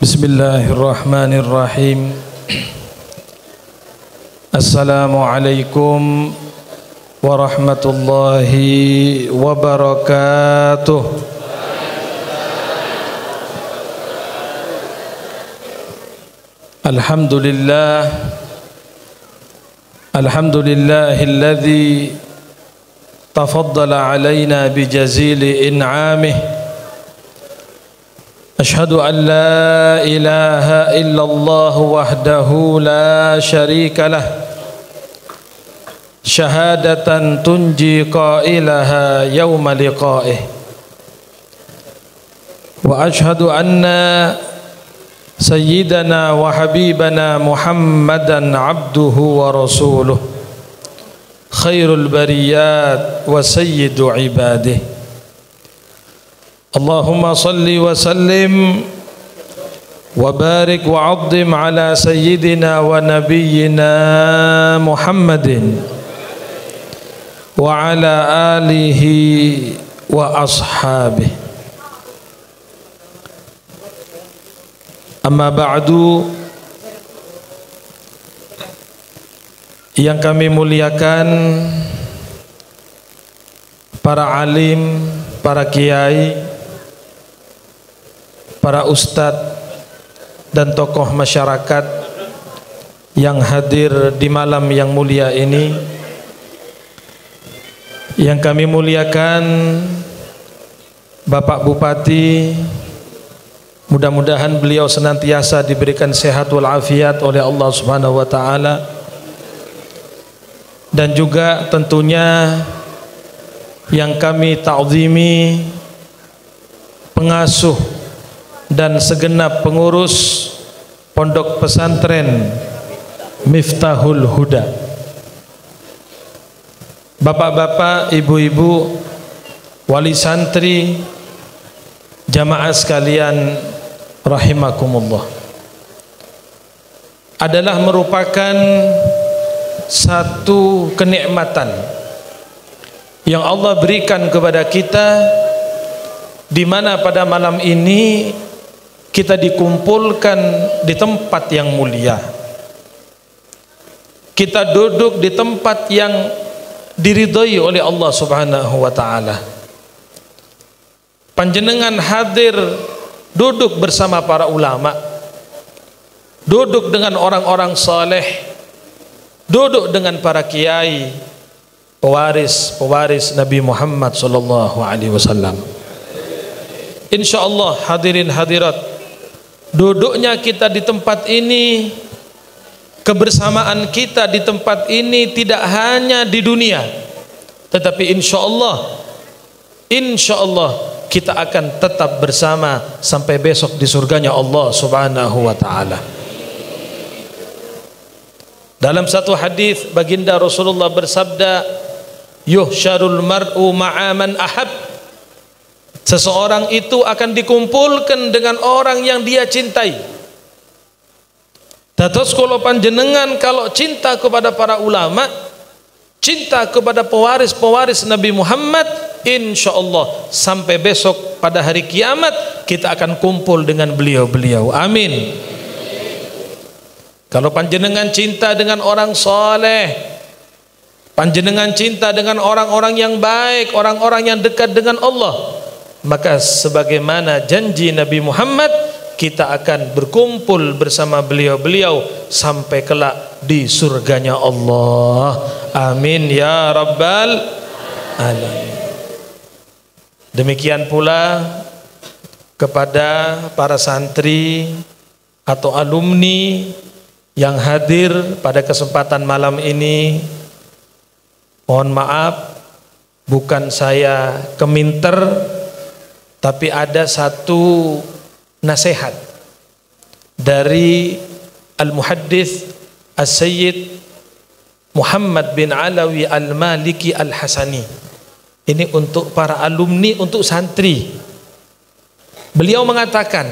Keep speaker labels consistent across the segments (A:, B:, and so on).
A: Bismillahirrahmanirrahim. Assalamualaikum warahmatullahi wabarakatuh. Alhamdulillah, alhamdulillahilladzi tafaddala alaina bijazili in'amih. Ashhadu an la ilaha illallah wahdahu la syarika lah, syahadatan tunji qailaha yawma liqa'ih. Wa ashhadu anna sayyidana wa habibana Muhammadan abduhu wa rasuluh, khairul bariyat wa sayyidu ibadih. Allahumma salli wa sallim wa barik wa azim ala sayyidina wa nabiyyina Muhammadin wa ala alihi wa ashabihi. Amma ba'du, yang kami muliakan para alim, para kiai, para ustadz dan tokoh masyarakat yang hadir di malam yang mulia ini. Yang kami muliakan Bapak Bupati, mudah-mudahan beliau senantiasa diberikan sehat walafiat oleh Allah Subhanahu wa taala. Dan juga tentunya yang kami ta'zimi, pengasuh dan segenap pengurus Pondok Pesantren Miftahul Huda, bapak-bapak, ibu-ibu, wali santri, jamaah sekalian rahimakumullah, adalah merupakan satu kenikmatan yang Allah berikan kepada kita, di mana pada malam ini kita dikumpulkan di tempat yang mulia. Kita duduk di tempat yang diridhai oleh Allah Subhanahu wa taala. Panjenengan hadir duduk bersama para ulama, duduk dengan orang-orang saleh, duduk dengan para kiai, pewaris Nabi Muhammad sallallahu alaihi wasallam. Insyaallah hadirin hadirat, duduknya kita di tempat ini, kebersamaan kita di tempat ini tidak hanya di dunia, tetapi insyaallah kita akan tetap bersama sampai besok di surganya Allah Subhanahu wa taala. Dalam satu hadis baginda Rasulullah bersabda, yuhsyarul mar'u ma'a man ahab. Seseorang itu akan dikumpulkan dengan orang yang dia cintai. Dados kula panjenengan kalau cinta kepada para ulama, cinta kepada pewaris Nabi Muhammad, insyaallah sampai besok pada hari kiamat kita akan kumpul dengan beliau-beliau. Amin. Kalau panjenengan cinta dengan orang soleh, panjenengan cinta dengan orang-orang yang baik, orang-orang yang dekat dengan Allah, maka sebagaimana janji Nabi Muhammad, kita akan berkumpul bersama beliau-beliau sampai kelak di surganya Allah. Amin ya rabbal alamin. Demikian pula kepada para santri atau alumni yang hadir pada kesempatan malam ini, mohon maaf, bukan saya keminter, tapi ada satu nasihat dari Al-Muhaddits As-Sayyid Muhammad bin Alawi Al-Maliki Al-Hasani. Ini untuk para alumni, untuk santri. Beliau mengatakan,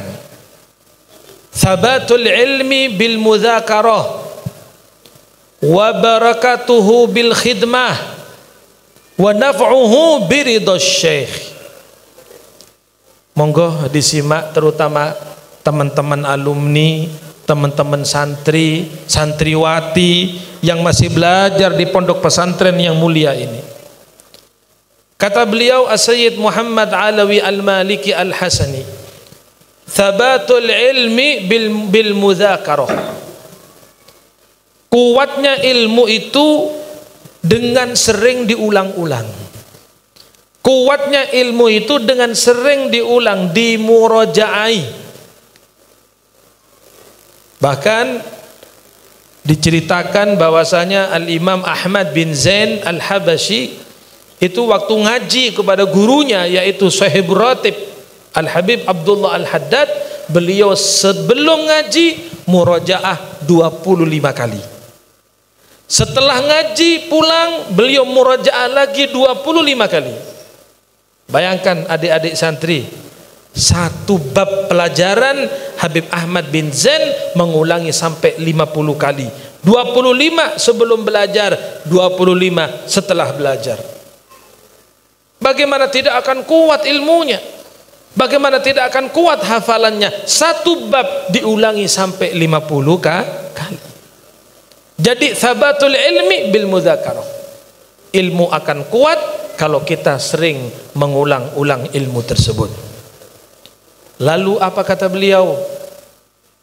A: thabatul ilmi bil mudzakarah wa barakatuhu bil khidmah wa naf'uhu biridhas syekh. Monggo disimak terutama teman-teman alumni, teman-teman santri, santriwati yang masih belajar di pondok pesantren yang mulia ini. Kata beliau As-Sayyid Muhammad Alawi Al-Maliki Al-Hasani, thabatul ilmi bil mudzakarah. Kuatnya ilmu itu dengan sering diulang-ulang. Kuatnya ilmu itu dengan sering diulang, dimurajaai. Bahkan diceritakan bahwasanya Al-Imam Ahmad bin Zain Al-Habashi itu waktu ngaji kepada gurunya yaitu Sahibur Ratib Al-Habib Abdullah Al-Haddad, beliau sebelum ngaji murajaah 25 kali. Setelah ngaji pulang beliau murajaah lagi 25 kali. Bayangkan adik-adik santri, satu bab pelajaran Habib Ahmad bin Zain mengulangi sampai 50 kali. 25 sebelum belajar, 25 setelah belajar. Bagaimana tidak akan kuat ilmunya? Bagaimana tidak akan kuat hafalannya? Satu bab diulangi sampai 50 kali. Jadi thabatul ilmi bil mudzakarah. Ilmu akan kuat kalau kita sering mengulang-ulang ilmu tersebut. Lalu apa kata beliau?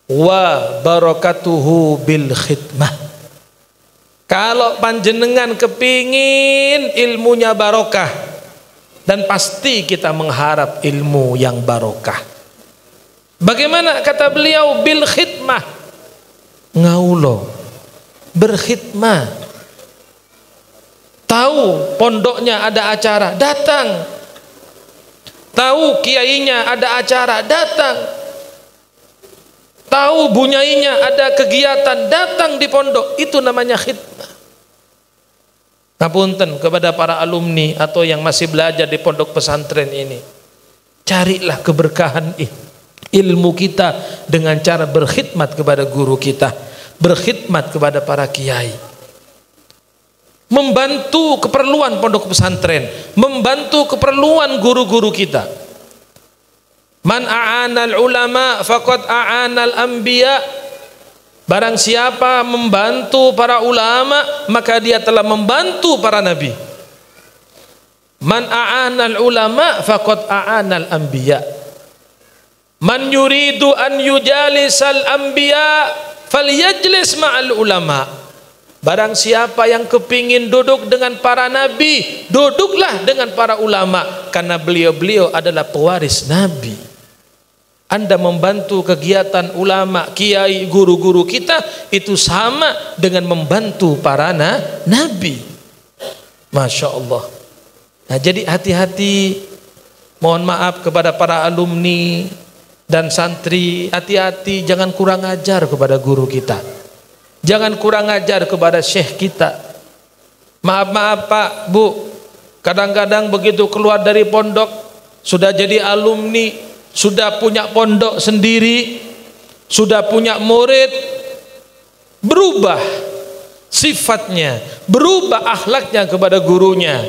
A: Wa barakatuhu bil khidmah. Kalau panjenengan kepingin ilmunya barokah, dan pasti kita mengharap ilmu yang barokah. Bagaimana kata beliau? Bil khidmah. Ngaulo, berkhidmah. Tahu pondoknya ada acara, datang. Tahu kiainya ada acara, datang. Tahu bunyainya ada kegiatan, datang di pondok. Itu namanya khidmah. Ngapunten kepada para alumni atau yang masih belajar di pondok pesantren ini, carilah keberkahan ilmu kita dengan cara berkhidmat kepada guru kita, berkhidmat kepada para kiai, membantu keperluan pondok pesantren, membantu keperluan guru-guru kita. Man a'anal ulama faqad a'anal anbiya. Barang siapa membantu para ulama, maka dia telah membantu para nabi. Man a'anal ulama faqad a'anal anbiya. Man yuridu an yujalisal anbiya falyajlis ma'al ulama. Barang siapa yang kepingin duduk dengan para nabi, duduklah dengan para ulama, karena beliau-beliau adalah pewaris nabi. Anda membantu kegiatan ulama, kiai, guru-guru kita, itu sama dengan membantu para nabi. Masya Allah. Nah, jadi hati-hati. Mohon maaf kepada para alumni dan santri, hati-hati, jangan kurang ajar kepada guru kita, jangan kurang ajar kepada syekh kita. Maaf Pak, Bu, kadang-kadang begitu keluar dari pondok, sudah jadi alumni, sudah punya pondok sendiri, sudah punya murid, berubah sifatnya, berubah akhlaknya kepada gurunya.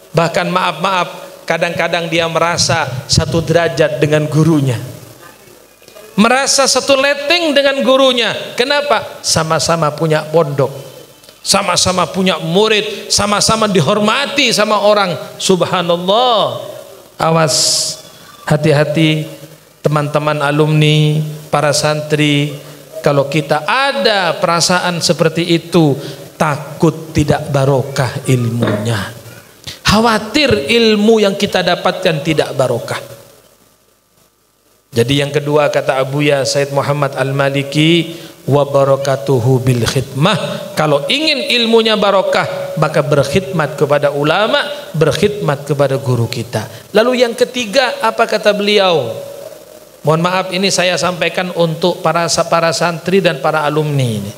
A: Bahkan maaf, kadang-kadang dia merasa satu derajat dengan gurunya, merasa satu leteng dengan gurunya. Kenapa? Sama-sama punya pondok, sama-sama punya murid, sama-sama dihormati sama orang. Subhanallah. Awas, hati-hati teman-teman alumni, para santri. Kalau kita ada perasaan seperti itu, takut tidak barokah ilmunya, khawatir ilmu yang kita dapatkan tidak barokah. Jadi yang kedua kata Abuya Said Muhammad Al-Maliki, wa barakatuhu bil khidmah. Kalau ingin ilmunya barokah, maka berkhidmat kepada ulama, berkhidmat kepada guru kita. Lalu yang ketiga, apa kata beliau? Mohon maaf, ini saya sampaikan untuk para santri dan para alumni ini.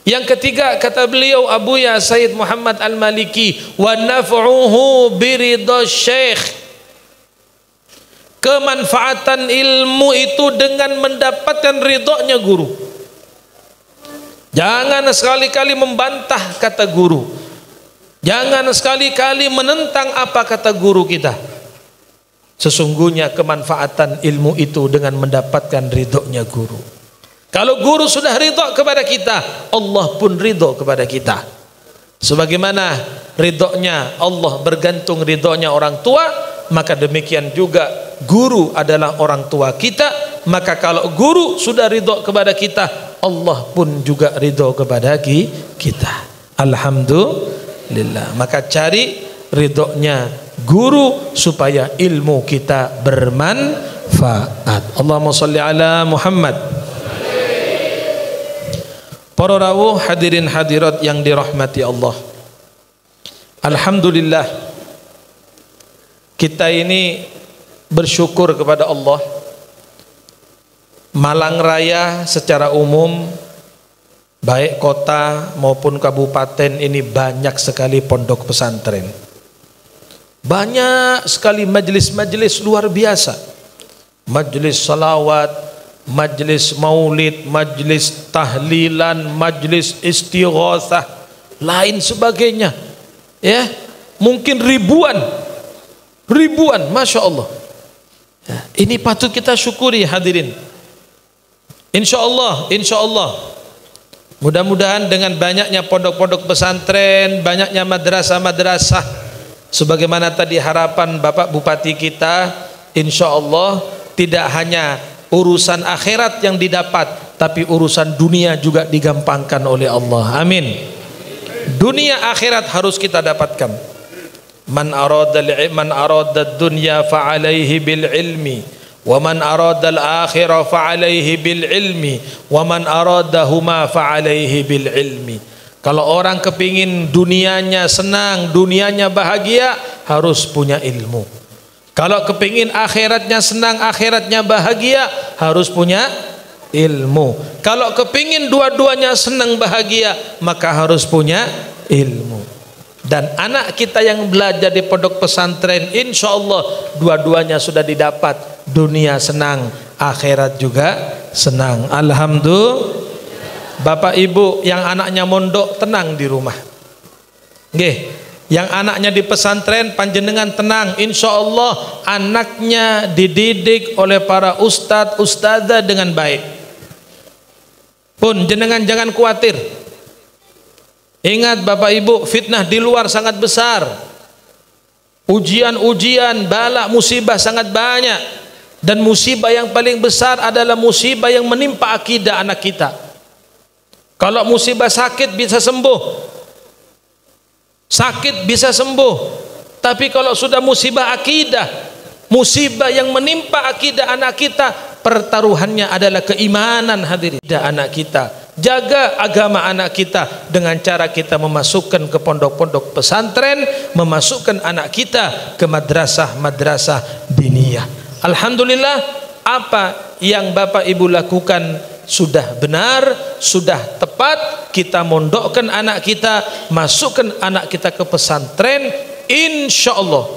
A: Yang ketiga kata beliau Abuya Said Muhammad Al-Maliki, wa naf'uhu biridha syekh. Kemanfaatan ilmu itu dengan mendapatkan ridhonya guru. Jangan sekali-kali membantah kata guru, jangan sekali-kali menentang apa kata guru kita. Sesungguhnya kemanfaatan ilmu itu dengan mendapatkan ridhonya guru. Kalau guru sudah ridho kepada kita, Allah pun ridho kepada kita. Sebagaimana ridhonya Allah bergantung ridhonya orang tua, maka demikian juga guru adalah orang tua kita. Maka kalau guru sudah ridho kepada kita, Allah pun juga ridho kepada kita. Alhamdulillah. Maka cari ridhonya guru supaya ilmu kita bermanfaat. Allahumma salli ala Muhammad. Para rawuh, hadirin hadirat yang dirahmati Allah, alhamdulillah kita ini bersyukur kepada Allah. Malang Raya secara umum, baik kota maupun kabupaten ini banyak sekali pondok pesantren. Banyak sekali majelis-majelis luar biasa. Majelis salawat, majelis maulid, majelis tahlilan, majelis istighatsah, lain sebagainya. Ya, mungkin ribuan, masya Allah. Ya, ini patut kita syukuri hadirin. Insya Allah. Mudah-mudahan dengan banyaknya pondok-pondok pesantren, banyaknya madrasah-madrasah, sebagaimana tadi harapan Bapak Bupati kita, insya Allah tidak hanya urusan akhirat yang didapat, tapi urusan dunia juga digampangkan oleh Allah. Amin. Dunia akhirat harus kita dapatkan. Man arada dunya fa alaihi bil ilmi, wa man arada al akhirah fa alaihi bil ilmi, wa man aradahuma fa alaihi bil ilmi. Kalau orang kepingin dunianya senang, dunianya bahagia, harus punya ilmu. Kalau kepingin akhiratnya senang, akhiratnya bahagia, harus punya ilmu. Kalau kepingin dua-duanya senang bahagia, maka harus punya ilmu. Dan anak kita yang belajar di pondok pesantren, insya Allah dua-duanya sudah didapat. Dunia senang, akhirat juga senang. Alhamdulillah. Bapak ibu yang anaknya mondok, tenang di rumah. Nggih, yang anaknya di pesantren, panjenengan tenang, insya Allah anaknya dididik oleh para ustadz ustadzah dengan baik. Pun jenengan jangan khawatir. Ingat Bapak Ibu, fitnah di luar sangat besar. Ujian-ujian, bala, musibah sangat banyak. Dan musibah yang paling besar adalah musibah yang menimpa akidah anak kita. Kalau musibah sakit bisa sembuh, sakit bisa sembuh. Tapi kalau sudah musibah akidah, musibah yang menimpa akidah anak kita, pertaruhannya adalah keimanan hadirin. Anak kita, jaga agama anak kita dengan cara kita memasukkan ke pondok-pondok pesantren, memasukkan anak kita ke madrasah-madrasah diniyah. Alhamdulillah, apa yang Bapak Ibu lakukan sudah benar, sudah tepat. Kita mondokkan anak kita, masukkan anak kita ke pesantren. Insya Allah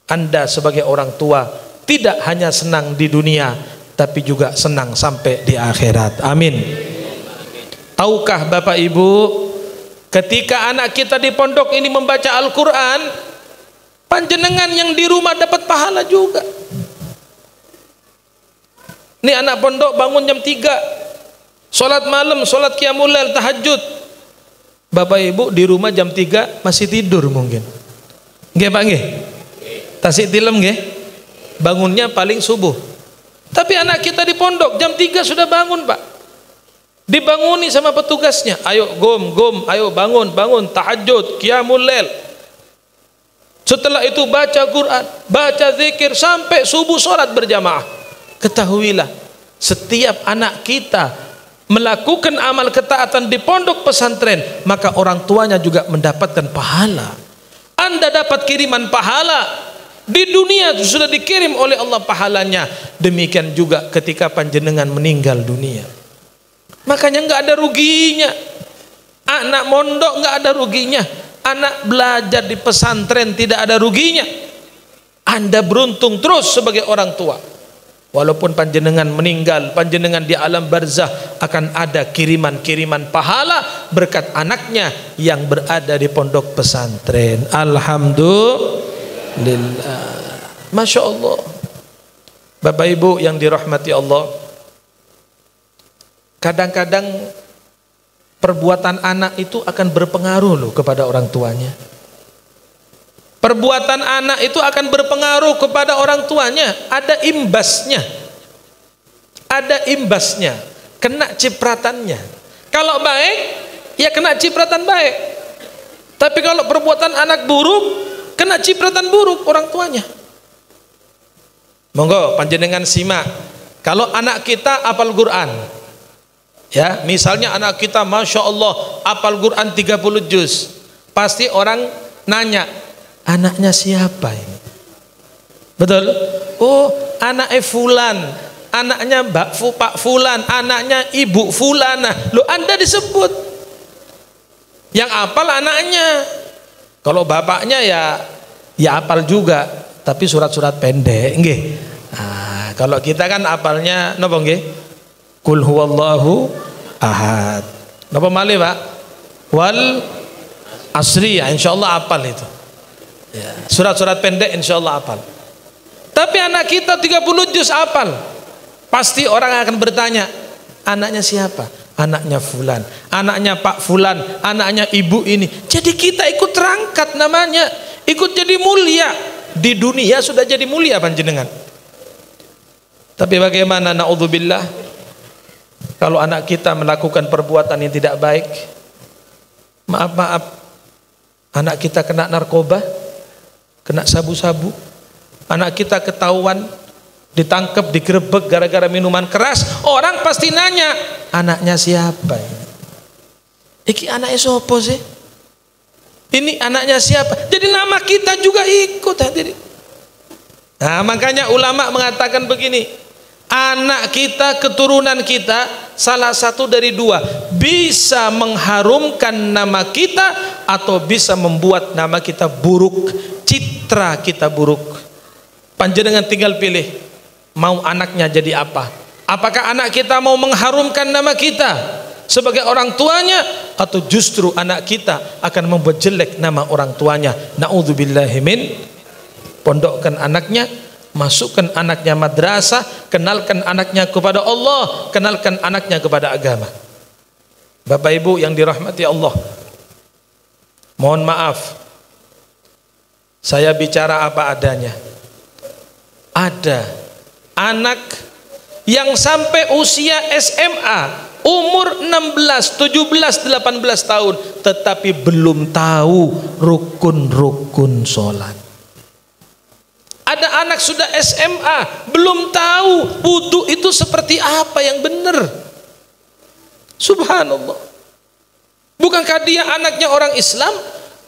A: Anda sebagai orang tua tidak hanya senang di dunia, tapi juga senang sampai di akhirat. Amin. Tahukah Bapak Ibu, ketika anak kita di pondok ini membaca Al-Quran, panjenengan yang di rumah dapat pahala juga. Ini anak pondok bangun jam 3, sholat malam, sholat qiyamul lail, tahajud. Bapak Ibu di rumah jam 3 masih tidur mungkin. Nggih Pak nggih? Tasik tilem nggih? Bangunnya paling subuh. Tapi anak kita di pondok jam 3 sudah bangun Pak. Dibanguni sama petugasnya. Ayo gom, ayo bangun, tahajud, qiyamul lail. Setelah itu baca Quran, baca zikir sampai subuh, sholat berjamaah. Ketahuilah, setiap anak kita melakukan amal ketaatan di pondok pesantren, maka orang tuanya juga mendapatkan pahala. Anda dapat kiriman pahala di dunia, sudah dikirim oleh Allah pahalanya. Demikian juga ketika panjenengan meninggal dunia. Makanya nggak ada ruginya. Anak mondok nggak ada ruginya. Anak belajar di pesantren tidak ada ruginya. Anda beruntung terus sebagai orang tua. Walaupun panjenengan meninggal, panjenengan di alam barzah akan ada kiriman-kiriman pahala berkat anaknya yang berada di pondok pesantren. Alhamdulillah. Masya Allah. Bapak Ibu yang dirahmati Allah, kadang-kadang perbuatan anak itu akan berpengaruh loh kepada orang tuanya. Perbuatan anak itu akan berpengaruh kepada orang tuanya. Ada imbasnya. Ada imbasnya. Kena cipratannya. Kalau baik, ya kena cipratan baik. Tapi kalau perbuatan anak buruk, kena cipratan buruk orang tuanya. Monggo panjenengan simak. Kalau anak kita hafal Quran, ya, misalnya anak kita Masya Allah hafal Quran 30 juz, pasti orang nanya, anaknya siapa ini? Betul? Oh, anaknya Fulan, anaknya Pak Fulan, anaknya Ibu Fulana. Loh, Anda disebut. Yang hafal anaknya. Kalau bapaknya ya hafal juga, tapi surat-surat pendek, nggih. Nah, kalau kita kan hafalnya napa nggih? Qul huwallahu ahad. Napa malih, Pak? Wal asri, ya insyaallah hafal itu. Ya, surat-surat pendek insyaallah hafal. Tapi anak kita 30 juz hafal. Pasti orang akan bertanya, anaknya siapa? Anaknya Fulan, anaknya Pak Fulan, anaknya ibu ini. Jadi kita ikut terangkat namanya, ikut jadi mulia. Di dunia sudah jadi mulia panjenengan. Tapi bagaimana naudzubillah kalau anak kita melakukan perbuatan yang tidak baik? Maaf, anak kita kena narkoba, kena sabu-sabu, anak kita ketahuan ditangkap, digerebek gara-gara minuman keras, orang pasti nanya, anaknya siapa ini? Iki anaknya siapa sih? Ini anaknya siapa? Jadi nama kita juga ikut hadirin. Nah, makanya ulama mengatakan begini, anak kita, keturunan kita salah satu dari dua, bisa mengharumkan nama kita atau bisa membuat nama kita buruk, citra kita buruk. Panjenengan tinggal pilih, mau anaknya jadi apa? Apakah anak kita mau mengharumkan nama kita sebagai orang tuanya, atau justru anak kita akan membuat jelek nama orang tuanya? Na'udzubillahi min. Pondokkan anaknya, masukkan anaknya madrasah, kenalkan anaknya kepada Allah, kenalkan anaknya kepada agama. Bapak Ibu yang dirahmati Allah, mohon maaf, saya bicara apa adanya. Ada anak yang sampai usia SMA, umur 16, 17, 18 tahun, tetapi belum tahu rukun-rukun sholat. Ada anak sudah SMA, belum tahu wudu itu seperti apa yang benar. Subhanallah. Bukankah dia anaknya orang Islam?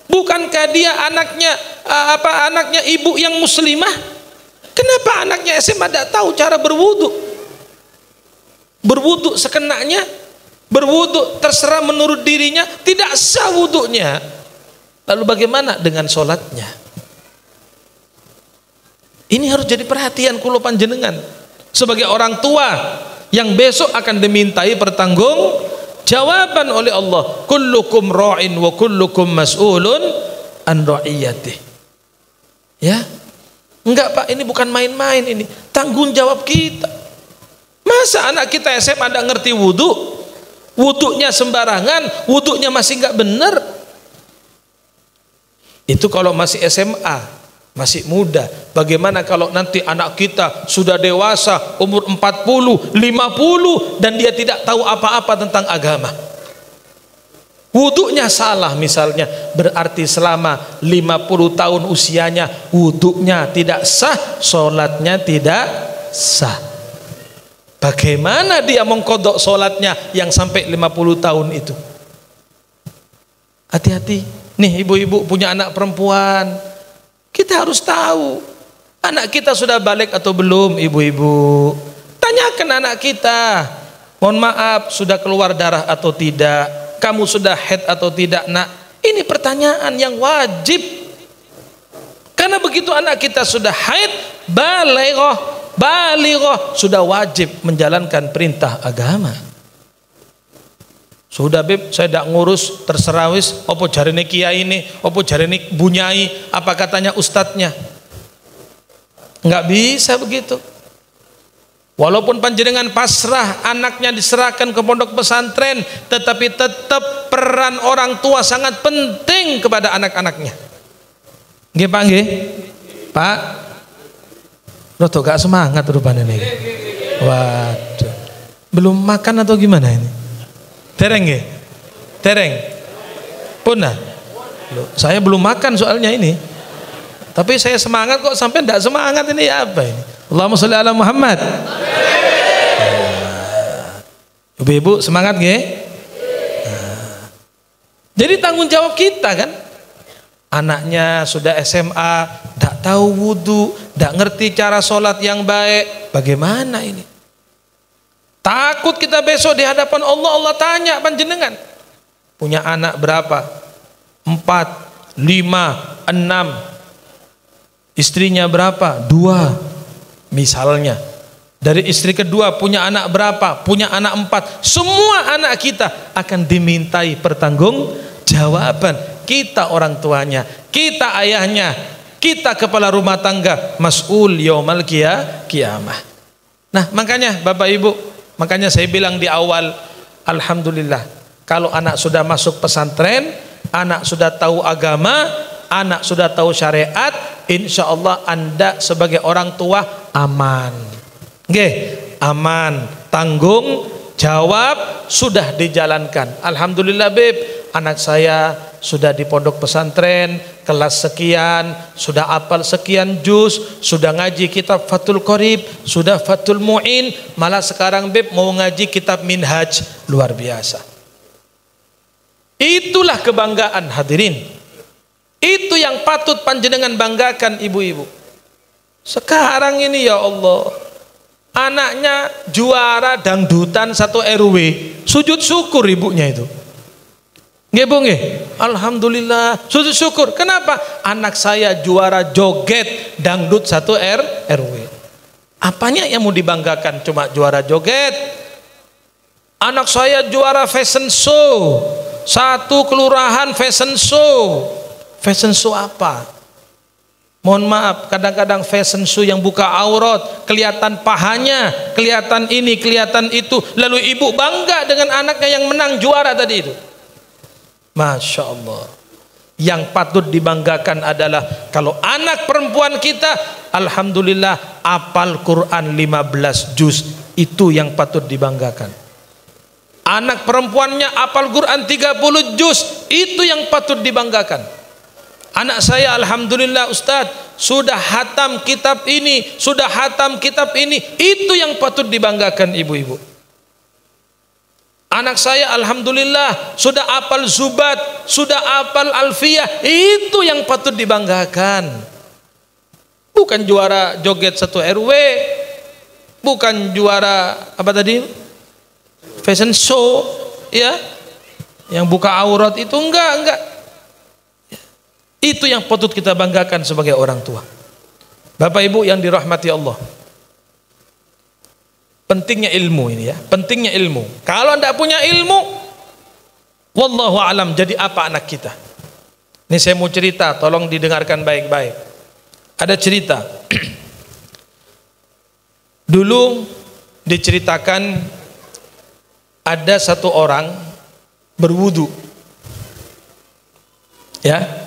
A: Bukankah dia anaknya anaknya ibu yang muslimah? Kenapa anaknya SMA tidak tahu cara berwudu? Berwudu sekenanya, berwudu terserah menurut dirinya, tidak sah wudunya. Lalu bagaimana dengan sholatnya? Ini harus jadi perhatian kula panjenengan sebagai orang tua yang besok akan dimintai pertanggung jawaban oleh Allah. Kullukum ra'in wa kullukum mas'ulun an ra'iyatih. Ya, enggak Pak, ini bukan main-main, ini tanggung jawab kita. Masa anak kita SMA tidak ngerti wudu, wudunya sembarangan, wudunya masih enggak benar? Itu kalau masih SMA, masih muda. Bagaimana kalau nanti anak kita sudah dewasa, umur 40, 50, dan dia tidak tahu apa-apa tentang agama? Wudunya salah misalnya, berarti selama 50 tahun usianya wudunya tidak sah, sholatnya tidak sah. Bagaimana dia mengkodok sholatnya yang sampai 50 tahun itu? Hati-hati. Nih ibu-ibu punya anak perempuan, kita harus tahu anak kita sudah balik atau belum. Ibu-ibu, tanyakan anak kita, mohon maaf, sudah keluar darah atau tidak? Kamu sudah haid atau tidak, nak? Ini pertanyaan yang wajib. Karena begitu anak kita sudah haid, balighah, sudah wajib menjalankan perintah agama. Sudah Beb, saya tidak ngurus, terserah wis, opo jarine kiai ini, opo jarine bunyai, apa katanya ustadznya. Nggak bisa begitu. Walaupun panjenengan pasrah anaknya diserahkan ke pondok pesantren, tetapi tetap peran orang tua sangat penting kepada anak-anaknya. Nggih Pak, nggih Pak. Roto gak semangat rupanya nih. Waduh, belum makan atau gimana ini? Tereng nggih? Tereng. Punah. Saya belum makan soalnya ini. Tapi saya semangat kok, sampai tidak semangat ini apa ini? Allahumma sholli ala Muhammad. Ibu-ibu semangat nggih? Jadi tanggung jawab kita kan. Anaknya sudah SMA, tidak tahu wudu, tidak ngerti cara sholat yang baik. Bagaimana ini? Takut kita besok di hadapan Allah, Allah tanya panjenengan. Punya anak berapa? 4, 5, 6. Istrinya berapa? 2. Misalnya, dari istri kedua punya anak berapa? Punya anak 4. Semua anak kita akan dimintai pertanggungjawaban. Kita orang tuanya, kita ayahnya, kita kepala rumah tangga, mas'ul yaumal qiyamah. Nah, makanya Bapak Ibu, makanya saya bilang di awal, alhamdulillah, kalau anak sudah masuk pesantren, anak sudah tahu agama, anak sudah tahu syariat, insya Allah Anda sebagai orang tua aman. Nggih, aman, tanggung jawab sudah dijalankan. Alhamdulillah Beb, anak saya sudah di pondok pesantren kelas sekian, sudah hafal sekian juz, sudah ngaji kitab Fathul Qorib, sudah Fathul Mu'in, malah sekarang Beb mau ngaji kitab Minhaj. Luar biasa. Itulah kebanggaan hadirin. Itu yang patut panjenengan banggakan ibu-ibu. Sekarang ini ya Allah, anaknya juara dangdutan 1 RW, sujud syukur ibunya itu. Nggih Bu nggih? Alhamdulillah, sujud syukur. Kenapa? Anak saya juara joget dangdut 1 RW. Apanya yang mau dibanggakan? Cuma juara joget. Anak saya juara fashion show, 1 kelurahan fashion show. Fashion show apa? Mohon maaf, kadang-kadang fashion show yang buka aurat, kelihatan pahanya, kelihatan ini, kelihatan itu, lalu ibu bangga dengan anaknya yang menang juara tadi itu. Masya Allah. Yang patut dibanggakan adalah kalau anak perempuan kita, alhamdulillah, hafal Quran 15 juz, itu yang patut dibanggakan. Anak perempuannya hafal Quran 30 juz, itu yang patut dibanggakan. Anak saya alhamdulillah Ustadz sudah hatam kitab ini, sudah hatam kitab ini, itu yang patut dibanggakan ibu-ibu. Anak saya alhamdulillah sudah hafal Zubat, sudah hafal Alfiyah, itu yang patut dibanggakan. Bukan juara joget 1 RW, bukan juara apa tadi? Fashion show, ya. Yang buka aurat itu enggak. Itu yang patut kita banggakan sebagai orang tua. Bapak Ibu yang dirahmati Allah, pentingnya ilmu ini ya, pentingnya ilmu. Kalau tidak punya ilmu, wallahu alam jadi apa anak kita. Ini saya mau cerita, tolong didengarkan baik-baik. Ada cerita. Dulu diceritakan ada satu orang berwudu, ya.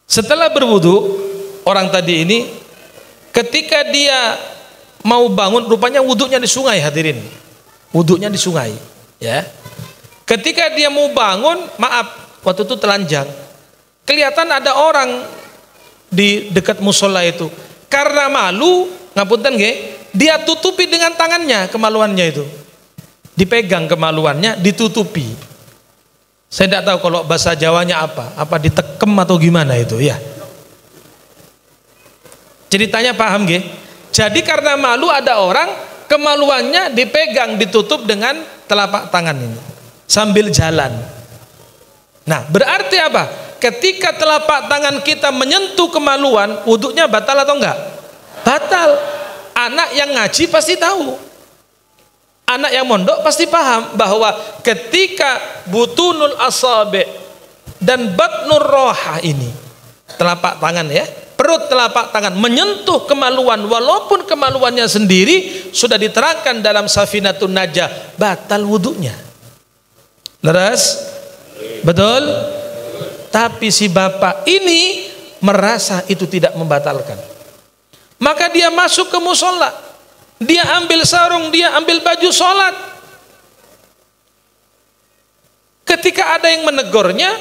A: Setelah berwudu, orang tadi ini ketika dia mau bangun, rupanya wudunya di sungai hadirin. Wudunya di sungai, ya. Ketika dia mau bangun, maaf, waktu itu telanjang. Kelihatan ada orang di dekat musola itu. Karena malu, ngapunten nggih, dia tutupi dengan tangannya kemaluannya itu. Dipegang kemaluannya, ditutupi. Saya tidak tahu kalau bahasa Jawanya apa ditekem atau gimana itu ya. Ceritanya paham nggih? Jadi karena malu ada orang kemaluannya dipegang, ditutup dengan telapak tangan ini sambil jalan. Nah, berarti apa? Ketika telapak tangan kita menyentuh kemaluan, wudhunya batal atau enggak? Batal. Anak yang ngaji pasti tahu. Anak yang mondok pasti paham bahwa ketika butunul asabi dan batnur roha ini, telapak tangan ya, perut telapak tangan menyentuh kemaluan, walaupun kemaluannya sendiri, sudah diterangkan dalam Safinatun Najah, batal wudunya. Leres? Betul? Tapi si bapak ini merasa itu tidak membatalkan. Maka dia masuk ke musola, dia ambil sarung, dia ambil baju sholat. Ketika ada yang menegurnya,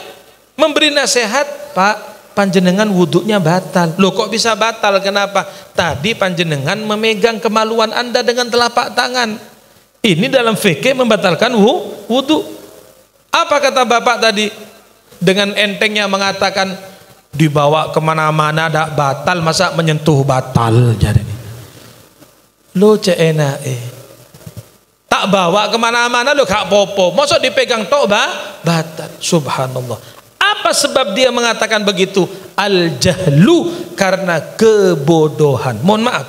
A: memberi nasihat, Pak, panjenengan wuduknya batal. Loh, kok bisa batal? Kenapa? Tadi panjenengan memegang kemaluan Anda dengan telapak tangan. Ini dalam fikih membatalkan wudhu. Apa kata bapak tadi? Dengan entengnya mengatakan, dibawa kemana-mana tidak batal, masa menyentuh batal? Jadi lo cena tak bawa kemana-mana lo gak popo, masa dipegang tok batal? Subhanallah. Apa sebab dia mengatakan begitu? Al-jahlu, karena kebodohan. Mohon maaf,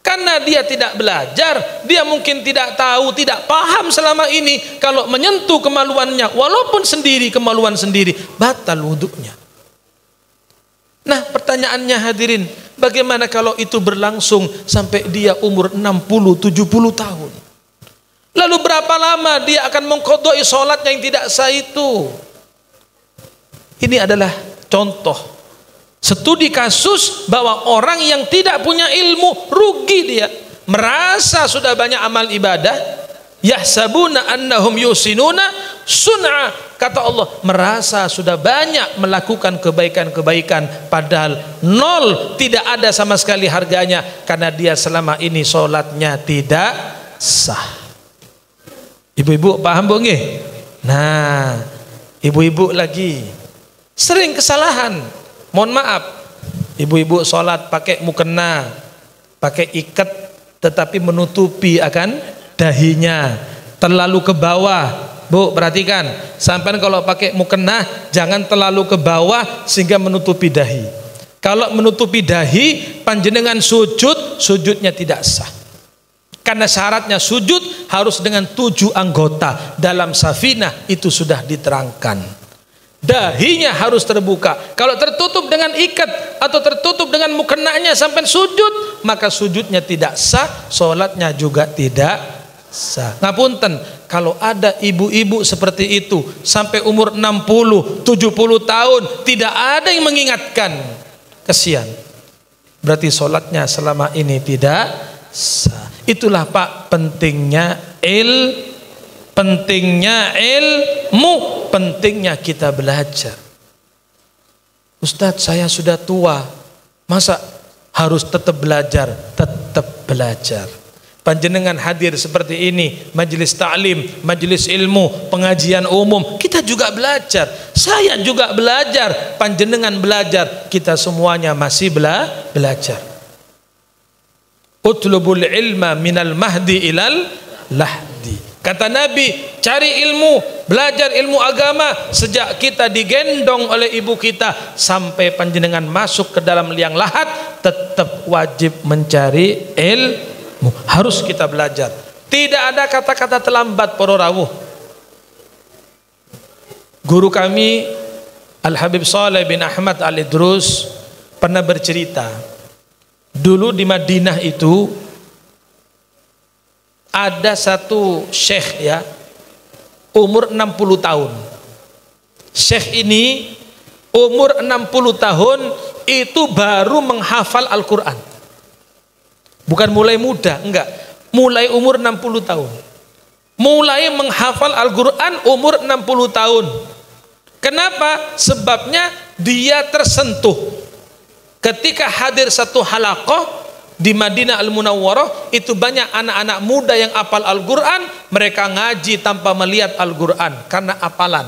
A: karena dia tidak belajar, dia mungkin tidak tahu, tidak paham selama ini kalau menyentuh kemaluannya, walaupun sendiri, kemaluan sendiri, batal wuduknya. Nah, pertanyaannya hadirin, bagaimana kalau itu berlangsung sampai dia umur 60-70 tahun? Lalu berapa lama dia akan mengqadai sholat yang tidak sah itu? Ini adalah contoh studi kasus bahwa orang yang tidak punya ilmu rugi dia, merasa sudah banyak amal ibadah, yahsabuna annahum yusinuna sun'a, kata Allah, merasa sudah banyak melakukan kebaikan-kebaikan, padahal nol, tidak ada sama sekali harganya, karena dia selama ini sholatnya tidak sah. Ibu-ibu paham bu nggih? Nah, ibu-ibu lagi sering kesalahan. Mohon maaf, ibu-ibu sholat pakai mukena, pakai ikat, tetapi menutupi akan dahinya, terlalu ke bawah. Bu, perhatikan, sampai kalau pakai mukena jangan terlalu ke bawah sehingga menutupi dahi. Kalau menutupi dahi, panjenengan sujud, sujudnya tidak sah. Karena syaratnya sujud harus dengan 7 anggota. Dalam Safinah itu sudah diterangkan. Dahinya harus terbuka. Kalau tertutup dengan ikat atau tertutup dengan mukenanya sampai sujud, maka sujudnya tidak sah, sholatnya juga tidak sah. Ngapunten, kalau ada ibu-ibu seperti itu sampai umur 60-70 tahun tidak ada yang mengingatkan, kesian, berarti sholatnya selama ini tidak sah. Itulah Pak pentingnya ilmu, pentingnya kita belajar. Ustadz, saya sudah tua, masa harus tetap belajar? Tetap belajar. Panjenengan hadir seperti ini, majelis ta'lim, majelis ilmu, pengajian umum, kita juga belajar. Saya juga belajar, panjenengan belajar, kita semuanya masih belajar. Utlubul ilma minal mahdi ilal lahdi. Kata Nabi, cari ilmu, belajar ilmu agama sejak kita digendong oleh ibu kita sampai panjenengan masuk ke dalam liang lahat, tetap wajib mencari ilmu. Harus kita belajar. Tidak ada kata-kata terlambat para rawuh. Guru kami Al-Habib Saleh bin Ahmad Al-Idrus pernah bercerita, dulu di Madinah itu ada satu syekh ya, umur 60 tahun. Syekh ini umur 60 tahun itu baru menghafal Al-Quran. Bukan mulai muda, enggak, mulai umur 60 tahun. Mulai menghafal Al-Quran umur 60 tahun. Kenapa? Sebabnya dia tersentuh ketika hadir satu halaqah di Madinah Al-Munawwarah, itu banyak anak-anak muda yang hafal Al-Quran, mereka ngaji tanpa melihat Al-Quran karena hafalan.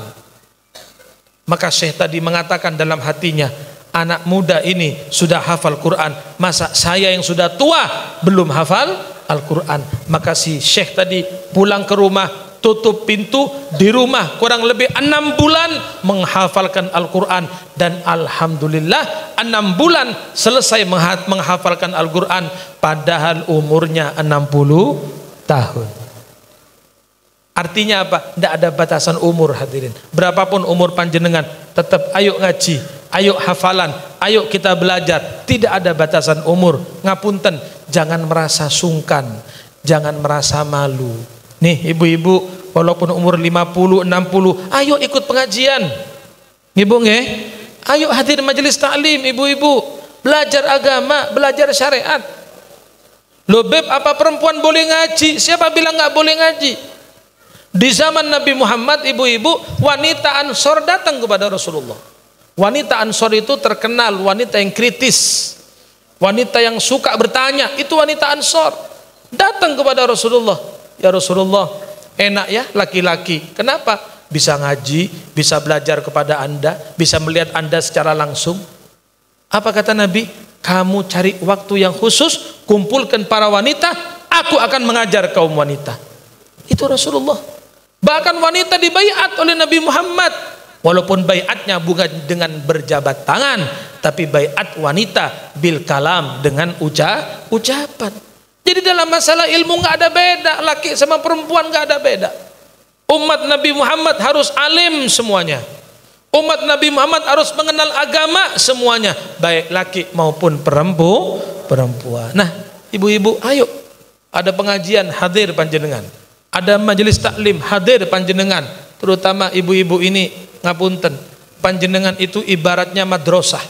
A: Maka Syekh tadi mengatakan dalam hatinya, anak muda ini sudah hafal Quran, masa saya yang sudah tua belum hafal Al-Quran? Maka si Syekh tadi pulang ke rumah, tutup pintu, di rumah kurang lebih 6 bulan menghafalkan Al-Quran, dan alhamdulillah 6 bulan selesai menghafalkan Al-Quran, padahal umurnya 60 tahun. Artinya apa? Tidak ada batasan umur hadirin. Berapapun umur panjenengan, tetap ayo ngaji, ayo hafalan, ayo kita belajar. Tidak ada batasan umur. Ngapunten, jangan merasa sungkan, jangan merasa malu. Nih ibu-ibu, walaupun umur 50, 60, ayo ikut pengajian. Ibu nggih? Ayo hadir majelis taklim ibu-ibu. Belajar agama, belajar syariat. Loh beb, apa perempuan boleh ngaji? Siapa bilang nggak boleh ngaji? Di zaman Nabi Muhammad, ibu-ibu, wanita Ansor datang kepada Rasulullah. Wanita Ansor itu terkenal wanita yang kritis, wanita yang suka bertanya. Itu wanita Ansor datang kepada Rasulullah. Ya Rasulullah, enak ya laki-laki. Kenapa? Bisa ngaji, bisa belajar kepada Anda, bisa melihat Anda secara langsung. Apa kata Nabi? Kamu cari waktu yang khusus, kumpulkan para wanita, aku akan mengajar kaum wanita. Itu Rasulullah. Bahkan wanita dibaiat oleh Nabi Muhammad. Walaupun baiatnya bukan dengan berjabat tangan, tapi baiat wanita bil kalam, dengan ucapan. Jadi dalam masalah ilmu nggak ada beda, laki sama perempuan nggak ada beda. Umat Nabi Muhammad harus alim semuanya. Umat Nabi Muhammad harus mengenal agama semuanya, baik laki maupun perempuan. Nah, ibu-ibu, ayo, ada pengajian, hadir panjenengan. Ada majelis taklim, hadir panjenengan. Terutama ibu-ibu ini, ngapunten, panjenengan itu ibaratnya madrasah.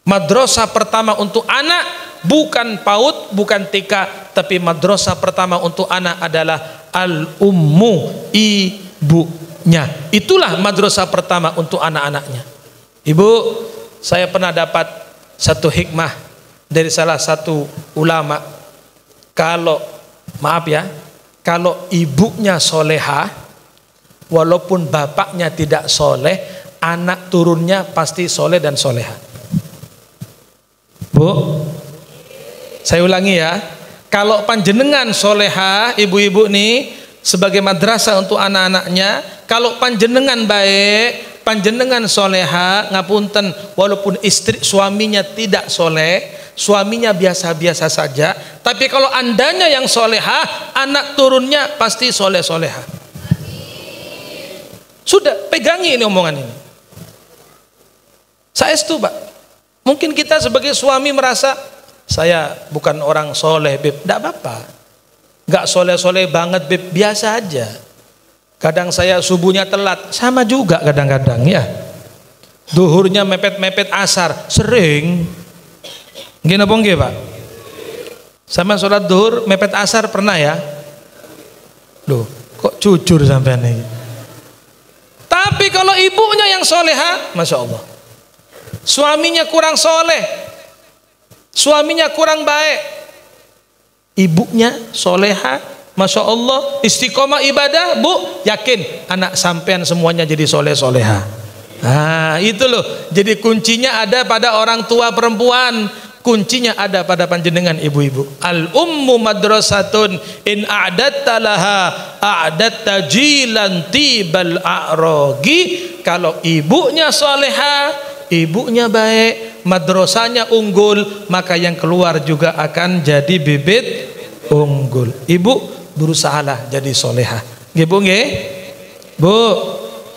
A: Madrasah pertama untuk anak, bukan PAUD, bukan TK, tapi madrasah pertama untuk anak adalah al-ummu, ibunya. Itulah madrasah pertama untuk anak-anaknya. Ibu, saya pernah dapat satu hikmah dari salah satu ulama. Kalau, maaf ya, kalau ibunya solehah, walaupun bapaknya tidak soleh, anak turunnya pasti soleh dan solehah. Bu, saya ulangi ya, kalau panjenengan solehah, ibu-ibu nih, sebagai madrasah untuk anak-anaknya, kalau panjenengan baik, panjenengan soleha, ngapunten, walaupun istri suaminya tidak soleh, suaminya biasa-biasa saja, tapi kalau andanya yang soleha, anak turunnya pasti soleh-soleha. Sudah, pegangi ini omongan ini. Saya setuju, Pak. Mungkin kita sebagai suami merasa, saya bukan orang soleh, beb. Tidak apa-apa. Gak soleh-soleh banget, beb, biasa aja. Kadang saya subuhnya telat, sama juga kadang-kadang ya. Duhurnya mepet-mepet asar, sering. Gini apa enggak, Pak? Sama sholat duhur mepet asar pernah ya? Loh, kok jujur sampean ini? Tapi kalau ibunya yang soleha, Masya Allah. Suaminya kurang soleh, suaminya kurang baik, ibunya soleha, Masya Allah, istiqomah ibadah, bu, yakin anak sampean semuanya jadi soleh-soleha. Nah itu loh, jadi kuncinya ada pada orang tua perempuan, kuncinya ada pada panjenengan ibu-ibu. Al ummu madrasatun in a'datta laha a'datta jilan tibal a'rogi. Kalau ibunya soleha, ibunya baik, madrasahnya unggul, maka yang keluar juga akan jadi bibit unggul. Ibu berusahalah jadi soleha. Nggih Bu nggih? Bu,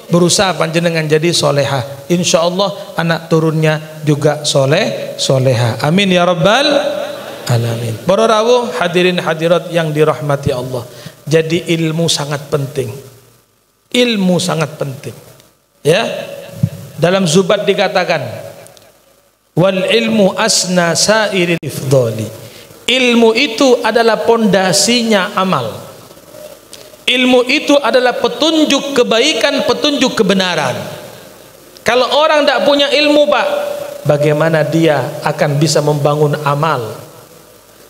A: berusaha panjenengan jadi soleha. Insya Allah anak turunnya juga soleh, soleha. Amin ya rabbal alamin. Para rawuh hadirin hadirat yang dirahmati Allah. Jadi ilmu sangat penting. Ilmu sangat penting. Ya. Dalam Zubat dikatakan, wal ilmu asna sairil ifdali. Ilmu itu adalah pondasinya amal. Ilmu itu adalah petunjuk kebaikan, petunjuk kebenaran. Kalau orang tidak punya ilmu, Pak, bagaimana dia akan bisa membangun amal?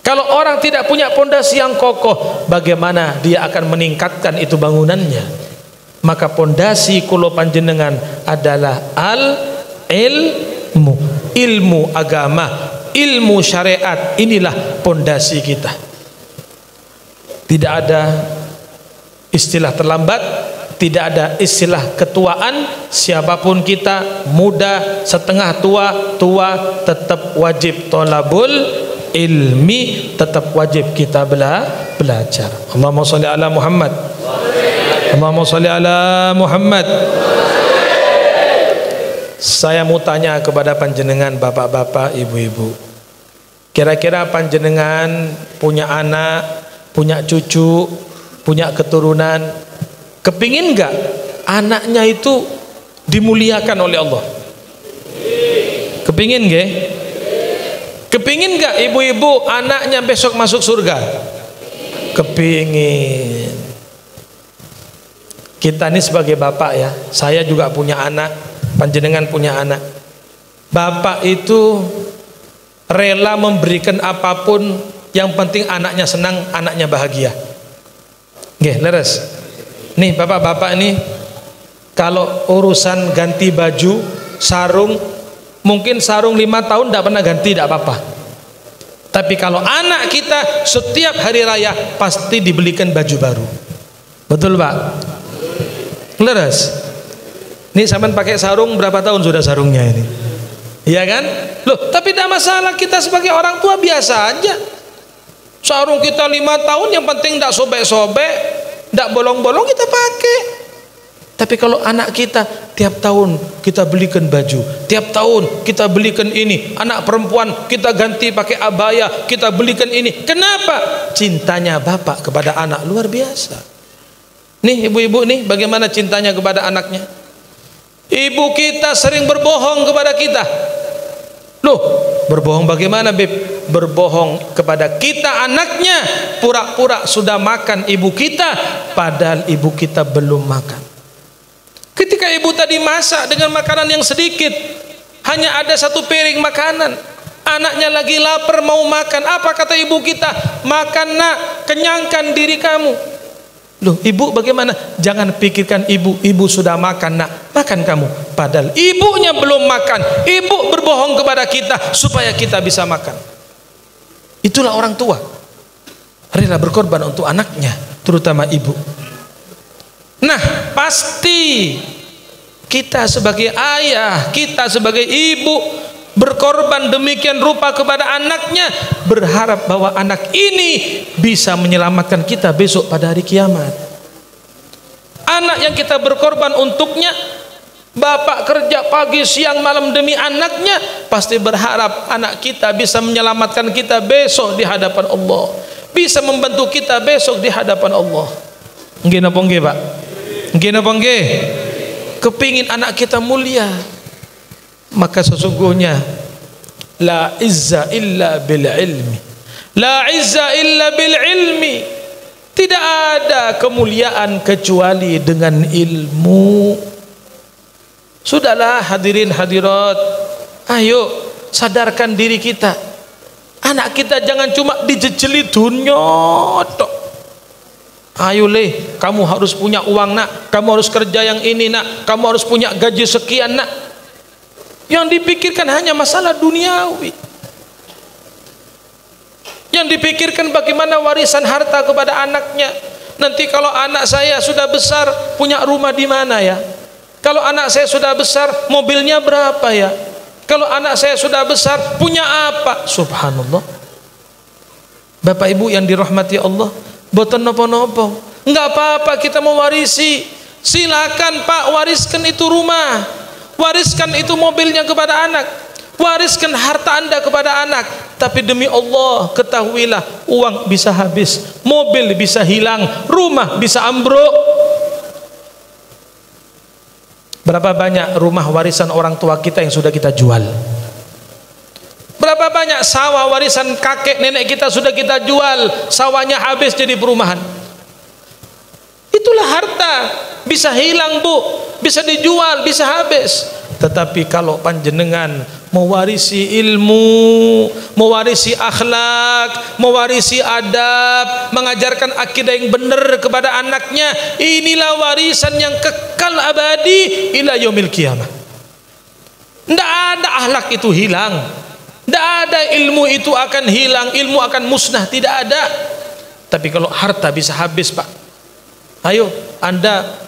A: Kalau orang tidak punya pondasi yang kokoh, bagaimana dia akan meningkatkan itu bangunannya? Maka pondasi kula panjenengan adalah ilmu, ilmu agama, ilmu syariat. Inilah pondasi kita. Tidak ada istilah terlambat, tidak ada istilah ketuaan. Siapapun kita, muda, setengah tua, tua, tetap wajib tolabul ilmi, tetap wajib kita belajar. Allahumma sholli ala Muhammad. Allahumma sholli ala Muhammad. Saya mau tanya kepada panjenengan bapak-bapak, ibu-ibu. Kira-kira panjenengan punya anak, punya cucu, punya keturunan, kepingin nggak anaknya itu dimuliakan oleh Allah? Kepingin nggak? Kepingin nggak ibu-ibu anaknya besok masuk surga? Kepingin. Kita ini sebagai bapak ya, saya juga punya anak, panjenengan punya anak. Bapak itu rela memberikan apapun, yang penting anaknya senang, anaknya bahagia. Nggih, leres. Nih bapak-bapak ini, kalau urusan ganti baju, sarung, mungkin sarung 5 tahun tidak pernah ganti, tidak apa-apa. Tapi kalau anak kita setiap hari raya pasti dibelikan baju baru. Betul Pak? Leres. Nih sampean pakai sarung berapa tahun sudah sarungnya ini? Iya kan? Loh, tapi tidak masalah, kita sebagai orang tua biasa aja. Sarung kita 5 tahun, yang penting tidak sobek-sobek, tidak bolong-bolong, kita pakai. Tapi kalau anak kita tiap tahun kita belikan baju, tiap tahun kita belikan ini, anak perempuan kita ganti pakai abaya, kita belikan ini. Kenapa? Cintanya bapak kepada anak luar biasa. Nih ibu-ibu nih, bagaimana cintanya kepada anaknya? Ibu kita sering berbohong kepada kita. Loh, berbohong bagaimana Beb? Berbohong kepada kita anaknya, pura-pura sudah makan ibu kita, padahal ibu kita belum makan. Ketika ibu tadi masak dengan makanan yang sedikit, hanya ada 1 piring makanan, anaknya lagi lapar mau makan, apa kata ibu kita? Makan nak, kenyangkan diri kamu. Loh, ibu bagaimana? Jangan pikirkan ibu, ibu sudah makan nak, makan kamu. Padahal ibunya belum makan, ibu berbohong kepada kita supaya kita bisa makan. Itulah orang tua, rela berkorban untuk anaknya, terutama ibu. Nah, pasti kita sebagai ayah, kita sebagai ibu berkorban demikian rupa kepada anaknya, berharap bahwa anak ini bisa menyelamatkan kita besok pada hari kiamat. Anak yang kita berkorban untuknya, bapak kerja pagi siang malam demi anaknya, pasti berharap anak kita bisa menyelamatkan kita besok di hadapan Allah, bisa membantu kita besok di hadapan Allah. Nggih napa nggih Pak? Nggih napa nggih? Kepingin anak kita mulia, maka sesungguhnya la izza illa bil ilmi, la izza illa bil ilmi. Tidak ada kemuliaan kecuali dengan ilmu. Sudahlah hadirin hadirat, ayo sadarkan diri kita. Anak kita jangan cuma dijejeli dunya tok. Ayo leh, kamu harus punya uang nak, kamu harus kerja yang ini nak, kamu harus punya gaji sekian nak. Yang dipikirkan hanya masalah duniawi. Yang dipikirkan bagaimana warisan harta kepada anaknya. Nanti kalau anak saya sudah besar, punya rumah di mana ya? Kalau anak saya sudah besar, mobilnya berapa ya? Kalau anak saya sudah besar, punya apa? Subhanallah. Bapak ibu yang dirahmati Allah, boten nopo-nopo, enggak apa-apa kita mewarisi. Silakan Pak, wariskan itu rumah, wariskan itu mobilnya kepada anak, wariskan harta Anda kepada anak. Tapi demi Allah, ketahuilah uang bisa habis, mobil bisa hilang, rumah bisa ambruk. Berapa banyak rumah warisan orang tua kita yang sudah kita jual? Berapa banyak sawah warisan kakek nenek kita sudah kita jual, sawahnya habis jadi perumahan. Itulah harta, bisa hilang Bu, bisa dijual, bisa habis. Tetapi kalau panjenengan mewarisi ilmu, mewarisi akhlak, mewarisi adab, mengajarkan akidah yang benar kepada anaknya, inilah warisan yang kekal abadi ila yaumil qiyamah. Tidak ada akhlak itu hilang, tidak ada ilmu itu akan hilang, ilmu akan musnah, tidak ada. Tapi kalau harta bisa habis Pak, ayo Anda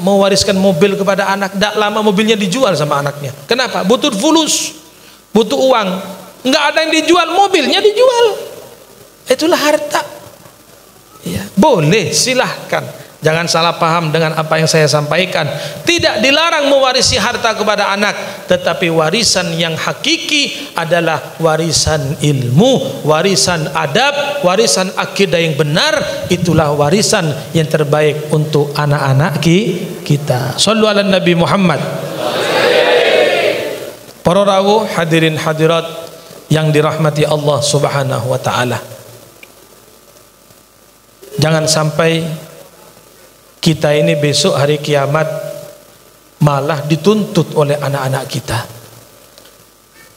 A: mewariskan mobil kepada anak, tidak lama mobilnya dijual sama anaknya. Kenapa? Butuh fulus, butuh uang, nggak ada yang dijual, mobilnya dijual. Itulah harta. Ya, boleh silahkan Jangan salah paham dengan apa yang saya sampaikan. Tidak dilarang mewarisi harta kepada anak, tetapi warisan yang hakiki adalah warisan ilmu, warisan adab, warisan akidah yang benar. Itulah warisan yang terbaik untuk anak-anak kita. Shallu ala Nabi Muhammad. Para rawuh, hadirin hadirat yang dirahmati Allah Subhanahu wa taala. Jangan sampai kita ini besok hari kiamat malah dituntut oleh anak-anak kita.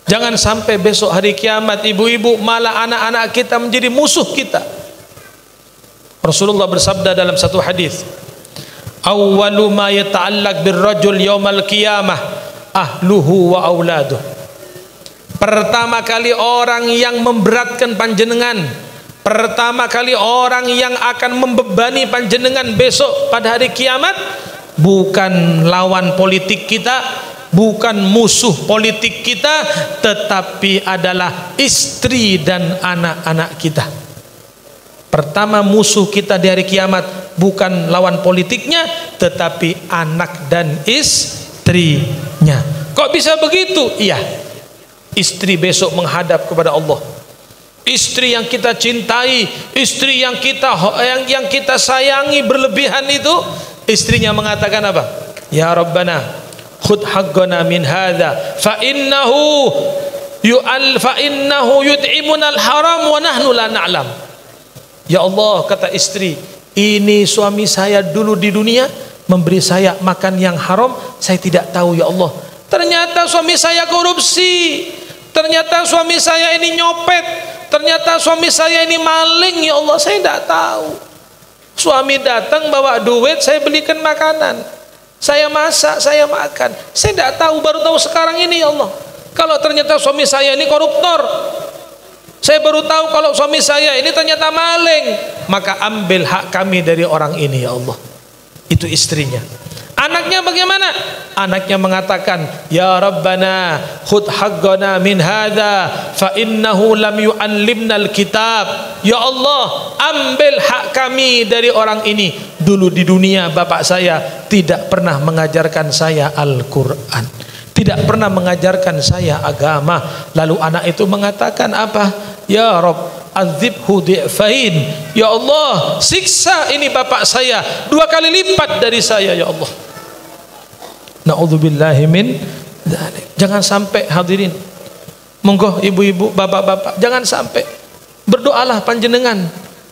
A: Jangan sampai besok hari kiamat ibu-ibu malah anak-anak kita menjadi musuh kita. Rasulullah bersabda dalam satu hadis, awwalu ma yata'allaq birrajul yaumal qiyamah ahluhu wa auladuh. Pertama kali orang yang memberatkan panjenengan, pertama kali orang yang akan membebani panjenengan besok pada hari kiamat bukan lawan politik kita, bukan musuh politik kita, tetapi adalah istri dan anak-anak kita. Pertama musuh kita di hari kiamat bukan lawan politiknya, tetapi anak dan istrinya. Kok bisa begitu? Iya, istri besok menghadap kepada Allah. Istri yang kita cintai, istri yang kita sayangi berlebihan itu, istrinya mengatakan apa? Ya Rabbana khudh haqqana min hadza fa innahu yud'imuna al-haram wa nahnu la na'lam. Ya Allah, kata istri, ini suami saya dulu di dunia memberi saya makan yang haram, saya tidak tahu ya Allah. Ternyata suami saya korupsi, ternyata suami saya ini nyopet, ternyata suami saya ini maling, ya Allah, saya tidak tahu. Suami datang bawa duit, saya belikan makanan, saya masak, saya makan, saya tidak tahu, baru tahu sekarang ini ya Allah. Kalau ternyata suami saya ini koruptor, saya baru tahu kalau suami saya ini ternyata maling, maka ambil hak kami dari orang ini ya Allah. Itu istrinya. Anaknya bagaimana? Anaknya mengatakan, ya Rabbana khudh haqqana min hadza fa innahu lam yu'allimna alkitab. Ya Allah, ambil hak kami dari orang ini. Dulu di dunia bapak saya tidak pernah mengajarkan saya Al-Quran, tidak pernah mengajarkan saya agama. Lalu anak itu mengatakan apa? Ya Rabb, azibhu di'fain. Ya Allah, siksa ini bapak saya 2 kali lipat dari saya ya Allah. Na'udzubillahi min dzalik. Jangan sampai hadirin, monggo ibu-ibu, bapak-bapak, jangan sampai. Berdoalah panjenengan,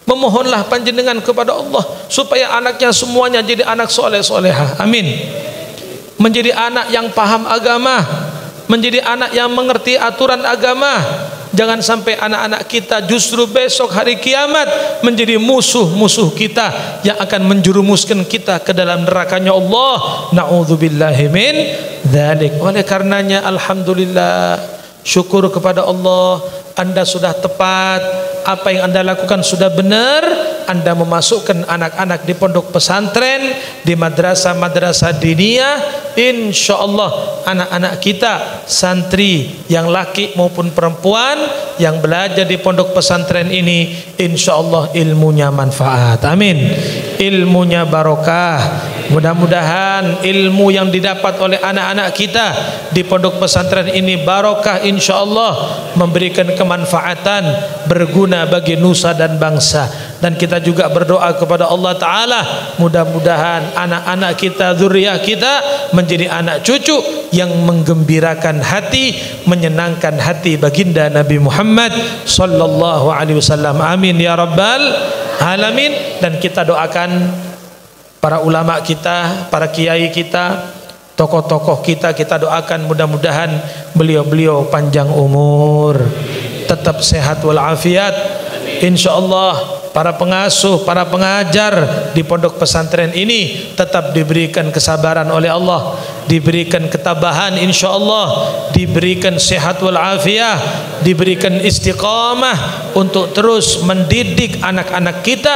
A: memohonlah panjenengan kepada Allah supaya anaknya semuanya jadi anak soleh soleha. Amin. Menjadi anak yang paham agama, menjadi anak yang mengerti aturan agama. Jangan sampai anak-anak kita justru besok hari kiamat menjadi musuh-musuh kita yang akan menjerumuskan kita ke dalam nerakanya Allah. Na'udzubillahi min dzalik. Oleh karenanya alhamdulillah, syukur kepada Allah, Anda sudah tepat, apa yang Anda lakukan sudah benar. Anda memasukkan anak-anak di pondok pesantren, di madrasah-madrasah diniyah. InsyaAllah anak-anak kita, santri yang laki maupun perempuan yang belajar di pondok pesantren ini, InsyaAllah ilmunya manfaat. Amin. Ilmunya barokah. Mudah-mudahan ilmu yang didapat oleh anak-anak kita di pondok pesantren ini barokah, InsyaAllah memberikan kemanfaatan, berguna bagi nusa dan bangsa. Dan kita juga berdoa kepada Allah Ta'ala, mudah-mudahan anak-anak kita, zuriyah kita menjadi anak cucu yang menggembirakan hati, menyenangkan hati baginda Nabi Muhammad sallallahu alaihi wasallam. Amin ya rabbal alamin. Dan kita doakan para ulama kita, para kiai kita, tokoh-tokoh kita, kita doakan mudah-mudahan beliau-beliau panjang umur, tetap sehat walafiat. InsyaAllah para pengasuh, para pengajar di pondok pesantren ini tetap diberikan kesabaran oleh Allah, diberikan ketabahan InsyaAllah, diberikan sehat walafiat, diberikan istiqamah untuk terus mendidik anak-anak kita,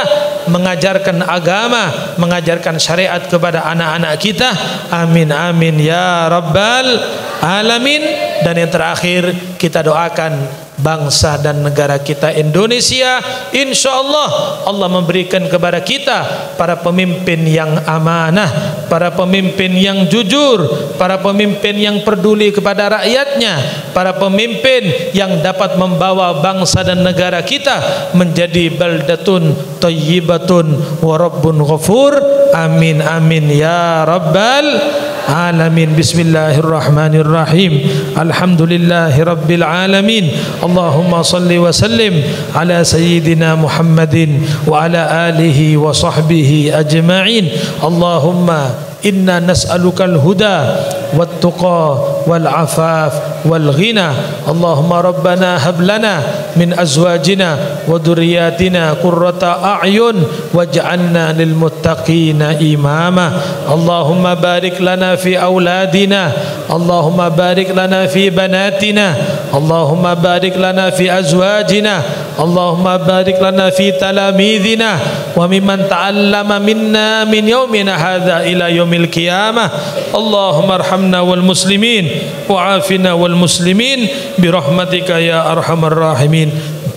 A: mengajarkan agama, mengajarkan syariat kepada anak-anak kita. Amin amin ya rabbal alamin. Dan yang terakhir kita doakan bangsa dan negara kita Indonesia. InsyaAllah Allah memberikan kepada kita para pemimpin yang amanah, para pemimpin yang jujur, para pemimpin yang peduli kepada rakyatnya, para pemimpin yang dapat membawa bangsa dan negara kita menjadi baldatun thayyibatun wa rabbun ghafur. Amin amin ya rabbal alamin. Bismillahirrahmanirrahim. Alhamdulillahi rabbil alamin. Allahumma salli wa sallim ala sayyidina Muhammadin wa ala alihi wa sahbihi ajma'in. Allahumma inna nas'aluka al-huda wat-tuqa wal-afaf wal-ghina. Allahumma rabbana hab lana min azwajina wa dhurriyyatina qurrata a'yun waj'alna lil muttaqina imama. Allahumma barik lana fi auladina, Allahumma barik lana fi banatina, Allahumma barik lana fi azwajina, Allahumma barik lana fi talamidina wa mimman ta'allama minna min yawmina hadha ila yaumil qiyamah. Allahumma arhamna wal muslimin wa afina wal muslimin bi rahmatika ya arhamar rahimin.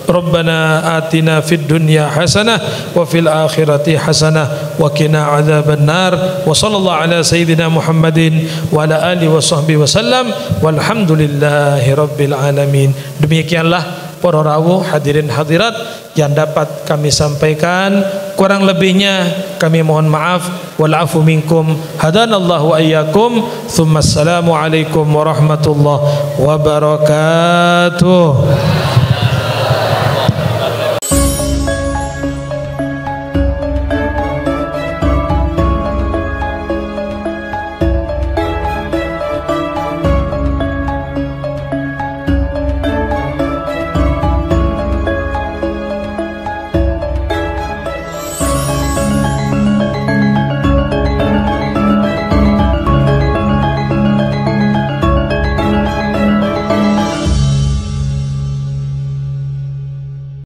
A: Rabbana atina fid dunya hasanah wa fil akhirati hasanah wa qina adzaban nar. Wa sallallahu ala sayyidina Muhammadin wa ala alihi wa sahbihi wasallam walhamdulillahi rabbil alamin. Demikianlah para rawuh hadirin hadirat yang dapat kami sampaikan. Kurang lebihnya kami mohon maaf. Wal afu minkum. Hadanallahu wa iyyakum. Tsumma assalamu alaikum warahmatullahi wabarakatuh.